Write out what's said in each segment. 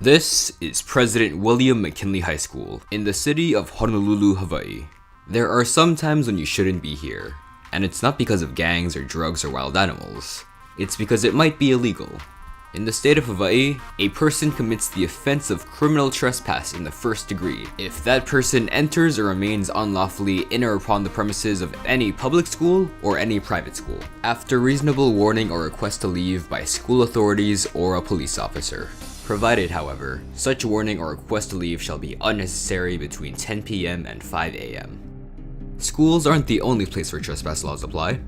This is President William McKinley High School in the city of Honolulu, Hawaii. There are some times when you shouldn't be here, and it's not because of gangs or drugs or wild animals. It's because it might be illegal. In the state of Hawaii, a person commits the offense of criminal trespass in the first degree if that person enters or remains unlawfully in or upon the premises of any public school or any private school, after reasonable warning or request to leave by school authorities or a police officer. Provided, however, such warning or request to leave shall be unnecessary between 10 p.m. and 5 a.m. Schools aren't the only place where trespass laws apply.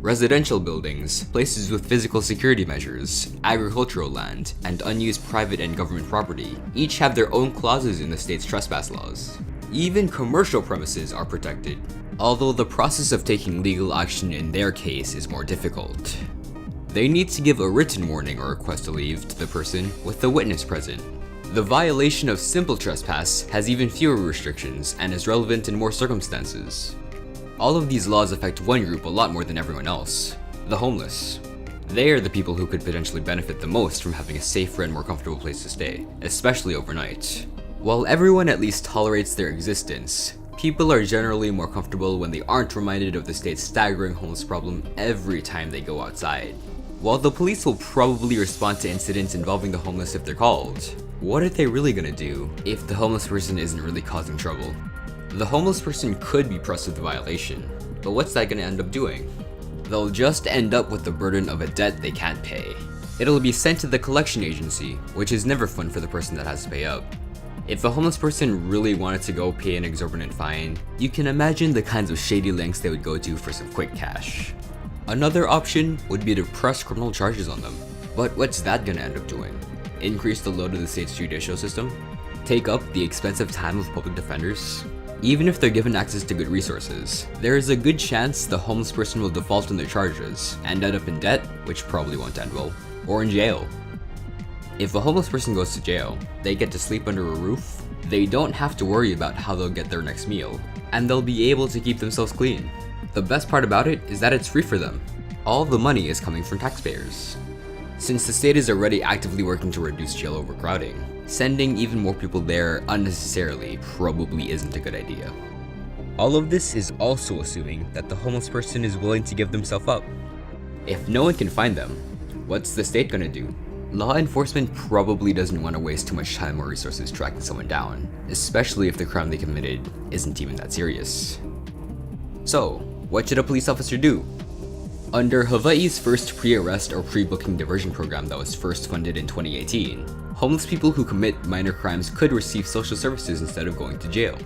Residential buildings, places with physical security measures, agricultural land, and unused private and government property each have their own clauses in the state's trespass laws. Even commercial premises are protected, although the process of taking legal action in their case is more difficult. They need to give a written warning or request to leave to the person with the witness present. The violation of simple trespass has even fewer restrictions and is relevant in more circumstances. All of these laws affect one group a lot more than everyone else: the homeless. They are the people who could potentially benefit the most from having a safer and more comfortable place to stay, especially overnight. While everyone at least tolerates their existence, people are generally more comfortable when they aren't reminded of the state's staggering homeless problem every time they go outside. While the police will probably respond to incidents involving the homeless if they're called, what are they really gonna do if the homeless person isn't really causing trouble? The homeless person could be pressed with the violation, but what's that gonna end up doing? They'll just end up with the burden of a debt they can't pay. It'll be sent to the collection agency, which is never fun for the person that has to pay up. If a homeless person really wanted to go pay an exorbitant fine, you can imagine the kinds of shady lengths they would go to for some quick cash. Another option would be to press criminal charges on them. But what's that gonna end up doing? Increase the load of the state's judicial system? Take up the expensive time of public defenders? Even if they're given access to good resources, there is a good chance the homeless person will default on their charges and end up in debt, which probably won't end well, or in jail. If a homeless person goes to jail, they get to sleep under a roof, they don't have to worry about how they'll get their next meal, and they'll be able to keep themselves clean. The best part about it is that it's free for them. All the money is coming from taxpayers. Since the state is already actively working to reduce jail overcrowding, sending even more people there unnecessarily probably isn't a good idea. All of this is also assuming that the homeless person is willing to give themselves up. If no one can find them, what's the state gonna do? Law enforcement probably doesn't want to waste too much time or resources tracking someone down, especially if the crime they committed isn't even that serious. So, what should a police officer do? Under Hawaii's first pre-arrest or pre-booking diversion program that was first funded in 2018, homeless people who commit minor crimes could receive social services instead of going to jail.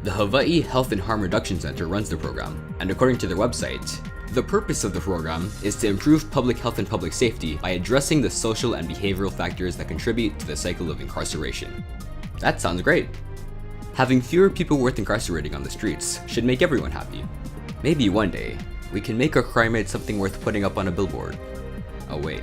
The Hawaii Health and Harm Reduction Center runs the program, and according to their website, the purpose of the program is to improve public health and public safety by addressing the social and behavioral factors that contribute to the cycle of incarceration. That sounds great. Having fewer people worth incarcerating on the streets should make everyone happy. Maybe one day, we can make a crime rate something worth putting up on a billboard. Oh wait,